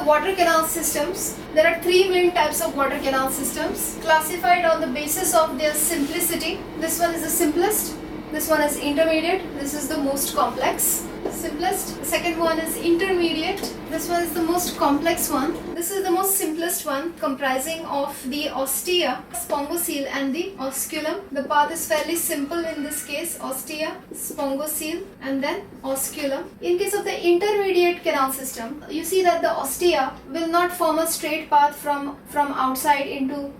the water canal systems, there are three main types of water canal systems classified on the basis of their simplicity. This one is the simplest, this one is intermediate, this is the most complex. Simplest. The second one is intermediate. This one is the most complex one. This is the most simplest one, comprising of the ostia, spongocele and the osculum. The path is fairly simple in this case: ostia, spongocele and then osculum. In case of the intermediate canal system, you see that the ostia will not form a straight path from outside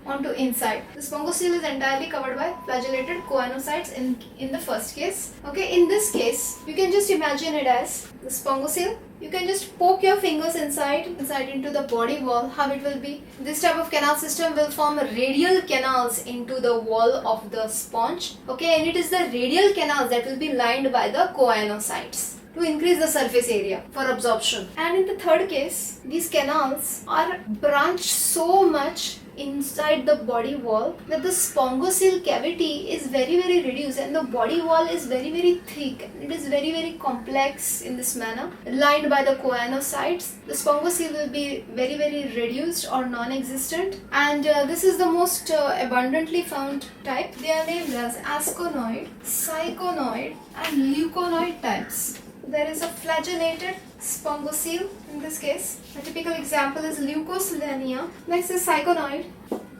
onto inside. The spongocele is entirely covered by flagellated choanocytes in the first case. Okay, in this case, you can just imagine it as the spongocele. You can just poke your fingers inside into the body wall, how it will be. This type of canal system will form radial canals into the wall of the sponge. Okay, and it is the radial canals that will be lined by the choanocytes to increase the surface area for absorption. And in the third case, these canals are branched so much inside the body wall that the spongocele cavity is very reduced and the body wall is very thick. It is very complex in this manner, lined by the choanocytes. The spongocele will be very reduced or non-existent, and this is the most abundantly found type. They are named as asconoid, syconoid and leuconoid types. There is a flagellated spongocele in this case. A typical example is leucoselenia. Next is syconoid.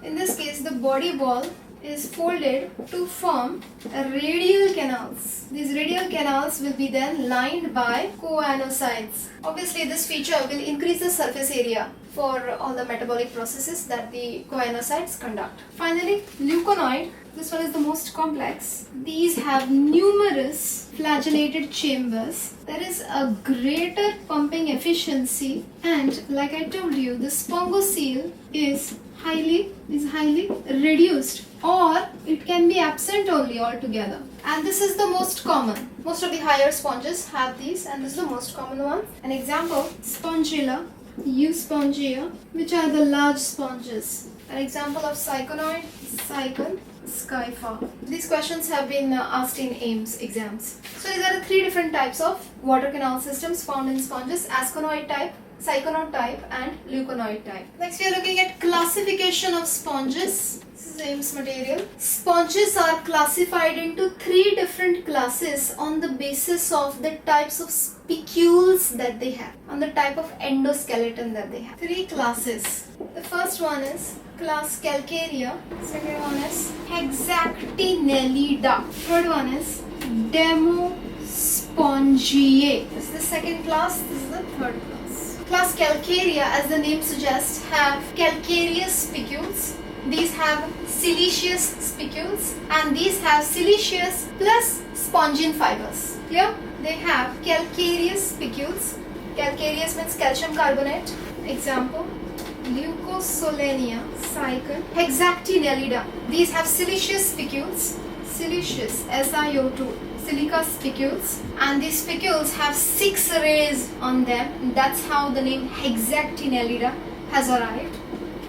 In this case, the body wall is folded to form radial canals. These radial canals will be then lined by choanocytes. Obviously, this feature will increase the surface area for all the metabolic processes that the choanocytes conduct. Finally, leuconoid. This one is the most complex. These have numerous flagellated chambers. There is a greater pumping efficiency, and like I told you, the spongocele is highly reduced, or it can be absent only altogether. And this is the most common. Most of the higher sponges have these, and this is the most common one. An example: Spongilla, Euspongia, which are the large sponges. An example of syconoid: Sycon, Skyphar. These questions have been asked in AIIMS exams. So these are the three different types of water canal systems found in sponges: asconoid type, syconoid type and leuconoid type. Next we are looking at classification of sponges. This is AIIMS material. Sponges are classified into three different classes on the basis of the types of spicules that they have, on the type of endoskeleton that they have. Three classes. The first one is class Calcarea. Second one is Hexactinellida. Third one is Demospongiae. This is the second class. This is the third class. Class Calcarea, as the name suggests, have calcareous spicules. These have siliceous spicules, and these have siliceous plus spongin fibers. Clear? They have calcareous spicules. Calcareous means calcium carbonate. Example: Leucosolenia, Sycon. Hexactinellida. These have siliceous spicules. Siliceous, SiO2. Silica spicules, and these spicules have 6 rays on them. That's how the name Hexactinellida has arrived.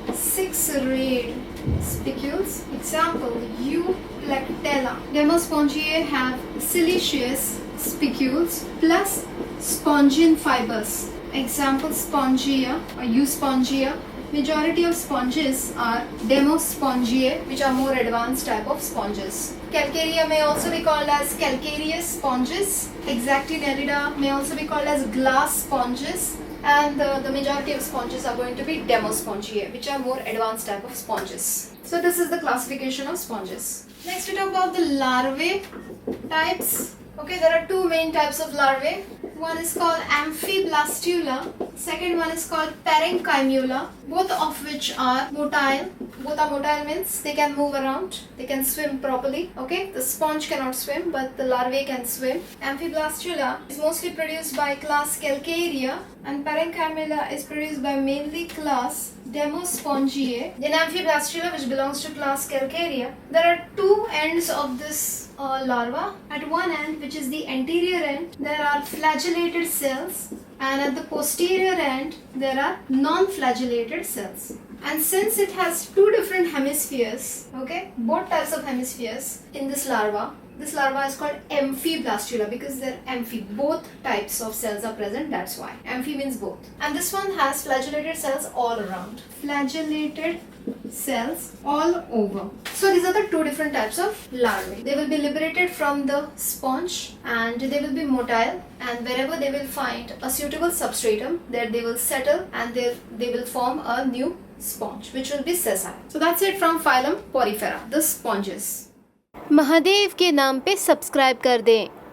6-rayed spicules. Example: Euplectella. Demospongiae have siliceous spicules plus spongin fibers. Example: Spongia or Euspongia. Majority of sponges are Demospongiae, which are more advanced type of sponges. Calcarea may also be called as calcareous sponges. Hexactinellida may also be called as glass sponges. And the majority of sponges are going to be Demospongiae, which are more advanced type of sponges. So this is the classification of sponges. Next we talk about the larvae types. Okay, there are two main types of larvae. One is called Amphiblastula. Second one is called Parenchyma, both of which are motile. Both are motile means they can move around, they can swim properly. Okay, the sponge cannot swim, but the larvae can swim. Amphiblastula is mostly produced by class Calcarea, and Parenchyma is produced by mainly class Demospongiae. In Amphiblastula, which belongs to class Calcarea, there are two ends of this larva. At one end, which is the anterior end, there are flagellated cells, and at the posterior end there are non-flagellated cells. And since it has two different hemispheres, okay, both types of hemispheres in this larva, This larva is called amphiblastula because they're amphi. Both types of cells are present, that's why. Amphi means both. And this one has flagellated cells all around. Flagellated cells all over. So these are the two different types of larvae. They will be liberated from the sponge and they will be motile, and wherever they will find a suitable substratum, there they will settle and they will form a new sponge which will be sessile. So that's it from Phylum Porifera, the sponges. Mahadev के नाम पे subscribe कर दें।